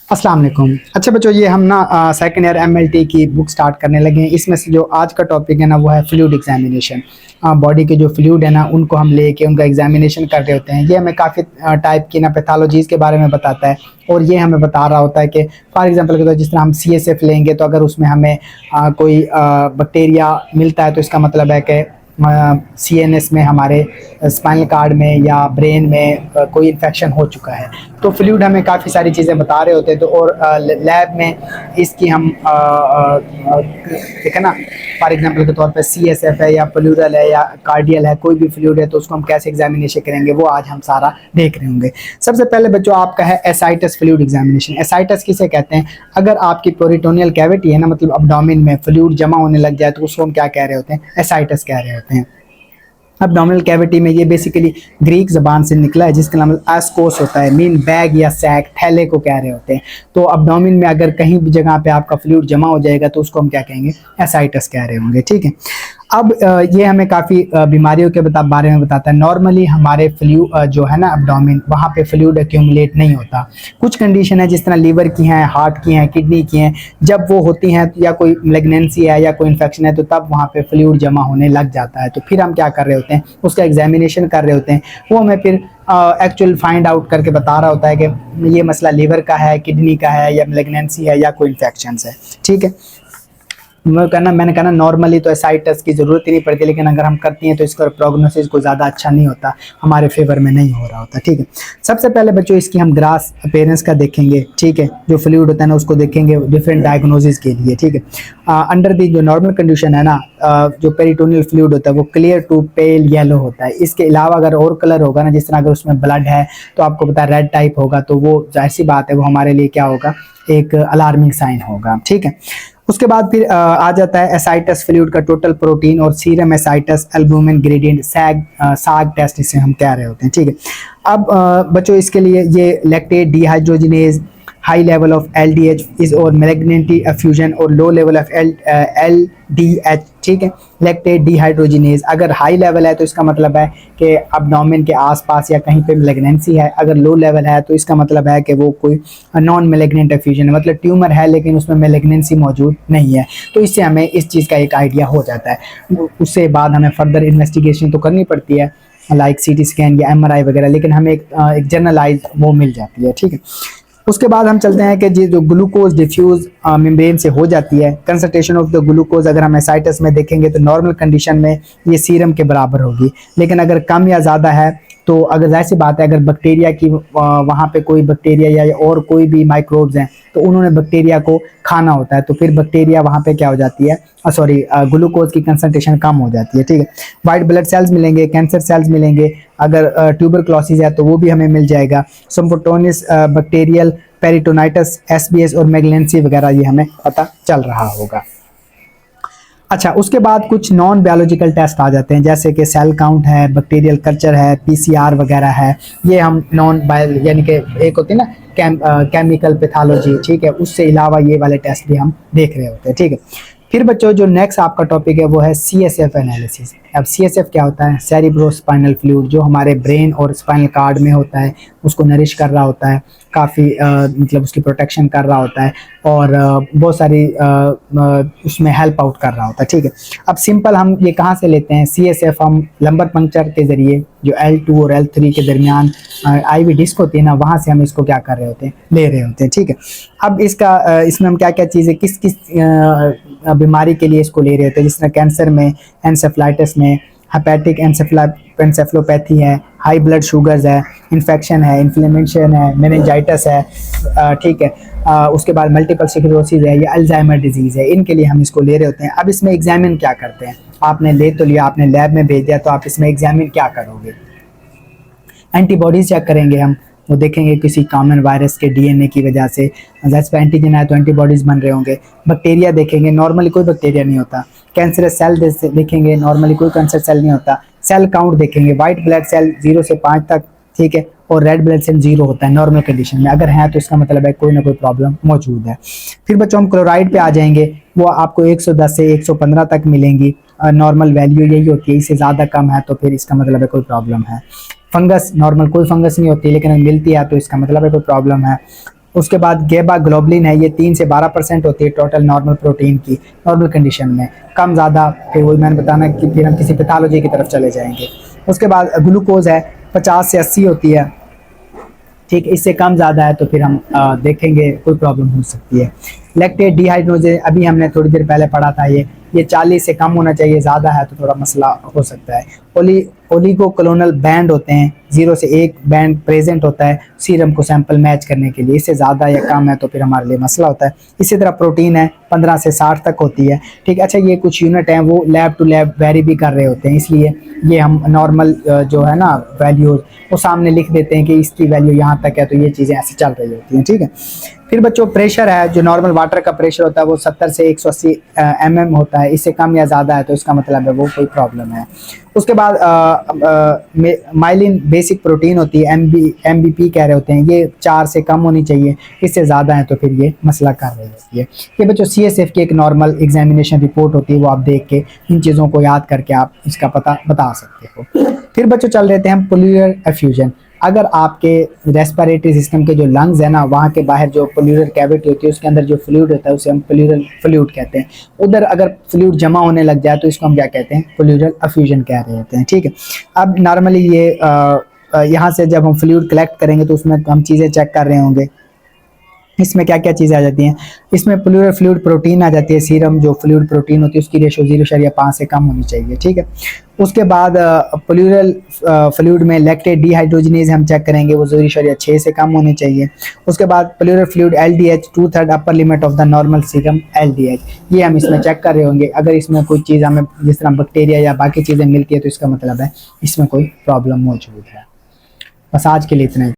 अस्सलाम वालेकुम। अच्छा बच्चों, ये हम ना सेकेंड ईयर एमएलटी की बुक स्टार्ट करने लगे हैं। इसमें से जो आज का टॉपिक है ना वो है फ्लूइड एग्जामिनेशन। बॉडी के जो फ्लूइड है ना उनको हम लेके उनका एग्जामिनेशन कर रहे होते हैं। ये हमें काफ़ी टाइप की ना पैथोलॉजीज़ के बारे में बताता है। और ये हमें बता रहा होता है कि फॉर एग्जांपल के तौर जिस तरह हम सीएसएफ लेंगे तो अगर उसमें हमें कोई बैक्टीरिया मिलता है तो इसका मतलब है कि सीएनएस में हमारे स्पाइनल कार्ड में या ब्रेन में कोई इन्फेक्शन हो चुका है। तो फ्लूइड हमें काफ़ी सारी चीज़ें बता रहे होते हैं। तो और लैब में इसकी हम ठीक है ना, फॉर एग्जांपल के तौर पे सीएसएफ है या प्लूरल है या कार्डियल है, कोई भी फ्लूइड है तो उसको हम कैसे एग्जामिनेशन करेंगे वो आज हम सारा देख रहे होंगे। सबसे पहले बच्चों आपका है एसाइटस फ्लूइड एग्जामिनेशन। एसाइटस किसे कहते हैं? अगर आपकी पेरिटोनियल कैविटी है ना, मतलब अब्डोमेन में फ्लूइड जमा होने लग जाए तो उसको हम क्या कह रहे होते हैं? एसाइटस कह रहे होते हैं। अब्डोमिनल कैविटी में ये बेसिकली ग्रीक जबान से निकला है जिसका नाम एस्कोस होता है, मीन बैग या सैक, थैले को कह रहे होते हैं। तो अब्डोमिन में अगर कहीं भी जगह पे आपका फ्लूइड जमा हो जाएगा तो उसको हम क्या कहेंगे? एसाइटस कह रहे होंगे। ठीक है। अब ये हमें काफ़ी बीमारियों के बारे में बताता है। नॉर्मली हमारे जो है ना अब्डोमिन, वहाँ पे फ्लूइड एक्यूमुलेट नहीं होता। कुछ कंडीशन है जिस तरह लीवर की हैं, हार्ट की हैं, किडनी की हैं, जब वो होती हैं या कोई मैलिग्नेंसी है या कोई इन्फेक्शन है तो तब वहाँ पे फ्लूइड जमा होने लग जाता है। तो फिर हम क्या कर रहे होते हैं? उसका एग्जामिनेशन कर रहे होते हैं। वो हमें फिर एक्चुअल फाइंड आउट करके बता रहा होता है कि ये मसला लीवर का है, किडनी का है या मैलिग्नेंसी है या कोई इन्फेक्शन है। ठीक है। मैंने कहना नॉर्मली तो एसाइटस की ज़रूरत ही नहीं पड़ती, लेकिन अगर हम करती हैं तो इसका प्रोग्नोसिस को ज़्यादा अच्छा नहीं होता, हमारे फेवर में नहीं हो रहा होता। ठीक है। सबसे पहले बच्चों इसकी हम ग्रास अपीयरेंस का देखेंगे। ठीक है। जो फ्लूइड होता है ना उसको देखेंगे डिफरेंट डायग्नोसिस के लिए। ठीक है। अंडर दी जो नॉर्मल कंडीशन है ना, जो पेरिटोनियल फ्लूइड होता है वो क्लियर टू पेल येलो होता है। इसके अलावा अगर और कलर होगा ना, जिस तरह अगर उसमें ब्लड है तो आपको पता है रेड टाइप होगा, तो वो जाहिर सी बात है वो हमारे लिए क्या होगा? एक अलार्मिंग साइन होगा। ठीक है। उसके बाद फिर आ जाता है एसाइटस फ्लूइड का टोटल प्रोटीन और सीरम एसाइटस एल्बुमिन ग्रेडियंट साग टेस्ट इसे हम कह रहे होते हैं। ठीक है। अब बच्चों इसके लिए ये lactate dehydrogenase, high level of LDH is और मैलिग्नेंटी एफ्यूजन और लो लेवल ऑफ LDH। ठीक है। लैक्टेट डिहाइड्रोजिनेज अगर हाई लेवल है तो इसका मतलब है कि अब्डोमेन के आसपास या कहीं पे मैलिग्नेंसी है। अगर लो लेवल है तो इसका मतलब है कि वो कोई नॉन मैलिग्नेंट एफ्यूजन है, मतलब ट्यूमर है लेकिन उसमें मैलिग्नेंसी मौजूद नहीं है। तो इससे हमें इस चीज़ का एक आइडिया हो जाता है। उससे बाद हमें फर्दर इन्वेस्टिगेशन तो करनी पड़ती है लाइक CT स्कैन या MRI वगैरह, लेकिन हमें एक जनरलाइज वो मिल जाती है। ठीक है। उसके बाद हम चलते हैं कि जो ग्लूकोज डिफ्यूज मेम्ब्रेन से हो जाती है। कंसंट्रेशन ऑफ द ग्लूकोज अगर हम एसाइटस में देखेंगे तो नॉर्मल कंडीशन में ये सीरम के बराबर होगी, लेकिन अगर कम या ज़्यादा है तो अगर जाहिर सी बात है अगर बैक्टीरिया की वहाँ पे कोई बैक्टीरिया या और कोई भी माइक्रोब्स हैं तो उन्होंने बैक्टीरिया को खाना होता है, तो फिर बैक्टीरिया वहाँ पे क्या हो जाती है, ग्लूकोज की कंसंट्रेशन कम हो जाती है। ठीक है। वाइट ब्लड सेल्स मिलेंगे, कैंसर सेल्स मिलेंगे, अगर ट्यूबरक्लोसिस है तो वो भी हमें मिल जाएगा। सिम्फोटोनिस बैक्टीरियल पेरिटोनाइटिस, SBS और मैलिग्नेंसी वगैरह ये हमें पता चल रहा होगा। अच्छा, उसके बाद कुछ नॉन बायोलॉजिकल टेस्ट आ जाते हैं जैसे कि सेल काउंट है, बैक्टीरियल कल्चर है, PCR वगैरह है। ये हम नॉन बायो यानी कि एक होती है ना केमिकल पैथोलॉजी, ठीक है, उससे अलावा ये वाले टेस्ट भी हम देख रहे होते हैं। ठीक है। फिर बच्चों जो नेक्स्ट आपका टॉपिक है वो है CSF एनालिसिस। अब CSF क्या होता है? सेरिब्रोस्पाइनल फ्लूइड, जो हमारे ब्रेन और स्पाइनल कार्ड में होता है उसको नरिश कर रहा होता है, काफ़ी मतलब उसकी प्रोटेक्शन कर रहा होता है और बहुत सारी उसमें हेल्प आउट कर रहा होता है। ठीक है। अब सिंपल हम ये कहाँ से लेते हैं? CSF हम लंबर पंक्चर के ज़रिए जो L2 और L3 के दरमियान IV डिस्क होती है ना, वहाँ से हम इसको क्या कर रहे होते हैं? ले रहे होते हैं। ठीक है। अब इसमें हम क्या क्या चीज़ें किस किस बीमारी के लिए इसको ले रहे होते हैं, जिस तरह कैंसर में, एंसेफ्लाइटिस में, हेपेटिक एंसेफ्लोपैथी है, हाई ब्लड शुगर्स है, इन्फेक्शन है, इन्फ्लेमेशन है, मेनिंजाइटिस है। ठीक है। उसके बाद मल्टीपल स्क्लेरोसिस है या अल्जाइमर डिजीज़ है, इनके लिए हम इसको ले रहे होते हैं। अब इसमें एग्जामिन क्या करते हैं? आपने ले तो लिया, आपने लैब में भेज दिया, तो आप इसमें एग्जामिन क्या करोगे? एंटीबॉडीज़ चेक करेंगे हम, वो देखेंगे किसी कॉमन वायरस के DNA की वजह से जैसे एंटीजन आए तो एंटीबॉडीज़ बन रहे होंगे। बैक्टीरिया देखेंगे, नॉर्मली कोई बैक्टीरिया नहीं होता। कैंसरस सेल देखेंगे, नॉर्मली कोई कैंसर सेल नहीं होता। सेल काउंट देखेंगे, वाइट ब्लड सेल 0 से 5 तक, ठीक है, और रेड ब्लड सेल 0 होता है नॉर्मल कंडीशन में। अगर है तो इसका मतलब है कोई ना कोई प्रॉब्लम मौजूद है। फिर बच्चों हम क्लोराइड पे आ जाएंगे, वो आपको 110 से 115 तक मिलेंगी। नॉर्मल वैल्यू यही होती है, इससे ज़्यादा कम है तो फिर इसका मतलब है कोई प्रॉब्लम है। फंगस, नॉर्मल कोई फंगस नहीं होती लेकिन मिलती है तो इसका मतलब है कोई प्रॉब्लम है। उसके बाद गेबा ग्लोबलिन है, ये 3 से 12% होती है टोटल नॉर्मल प्रोटीन की नॉर्मल कंडीशन में। कम ज़्यादा फिर वही मैंने बताना कि फिर हम किसी पैथोलॉजी की तरफ चले जाएंगे। उसके बाद ग्लूकोज है 50 से 80 होती है, ठीक, इससे कम ज़्यादा है तो फिर हम देखेंगे कोई प्रॉब्लम हो सकती है। लैक्टेट डिहाइड्रोजन अभी हमने थोड़ी देर पहले पढ़ा था, ये 40 से कम होना चाहिए, ज़्यादा है तो थोड़ा मसला हो सकता है। ओलिगोक्लोनल बैंड होते हैं, 0 से 1 बैंड प्रेजेंट होता है सीरम को सैंपल मैच करने के लिए, इससे ज़्यादा या कम है तो फिर हमारे लिए मसला होता है। इसी तरह प्रोटीन है 15 से 60 तक होती है, ठीक। अच्छा, ये कुछ यूनिट हैं वो लैब टू लैब वेरी भी कर रहे होते हैं, इसलिए ये हम नॉर्मल जो है ना वैल्यूज वो सामने लिख देते हैं कि इसकी वैल्यू यहाँ तक है, तो ये चीज़ें ऐसे चल रही होती हैं, ठीक है। फिर बच्चों प्रेशर है, जो नॉर्मल वाटर का प्रेशर होता है वो 70 से 180 mm होता है, इससे कम या ज़्यादा है तो इसका मतलब है वो कोई प्रॉब्लम है। उसके बाद माइलिन बेसिक प्रोटीन होती है, MBP कह रहे होते हैं, ये 4 से कम होनी चाहिए, इससे ज़्यादा है तो फिर ये मसला कर रही होती है। ये बच्चों CSF की एक नॉर्मल एग्जामिनेशन रिपोर्ट होती है, वो आप देख के इन चीज़ों को याद करके आप इसका पता बता सकते हो। फिर बच्चों चल रहे थे हम प्लूरल एफ्यूजन। अगर आपके रेस्पिरेटरी सिस्टम के जो लंग्स है ना, वहाँ के बाहर जो प्लूरल कैविटी होती है उसके अंदर जो फ्लूइड होता है उसे हम प्लूरल फ्लूइड कहते हैं। उधर अगर फ्लूइड जमा होने लग जाए तो इसको हम क्या कहते हैं, प्लूरल एफ्यूजन कह रहे होते हैं, ठीक है। अब नॉर्मली ये यहाँ से जब हम फ्लूइड कलेक्ट करेंगे तो उसमें हम चीज़ें चेक कर रहे होंगे, इसमें क्या क्या चीज़ें आ जाती हैं। इसमें प्लूरल फ्लूइड प्रोटीन आ जाती है, सीरम जो फ्लूइड प्रोटीन होती है उसकी रेशो 0.5 से कम होनी चाहिए, ठीक है। उसके बाद प्लूरल फ्लूइड में लैक्टेट डिहाइड्रोजनेज हम चेक करेंगे, वो 0.6 से कम होनी चाहिए। उसके बाद pleural fluid LDH 2/3 upper limit of the normal serum LDH, ये हम इसमें चेक कर रहे होंगे। अगर इसमें कोई चीज़ हमें जिस तरह बैक्टीरिया या बाकी चीज़ें मिलती है तो इसका मतलब है इसमें कोई प्रॉब्लम मौजूद है। बस आज के लिए इतना ही।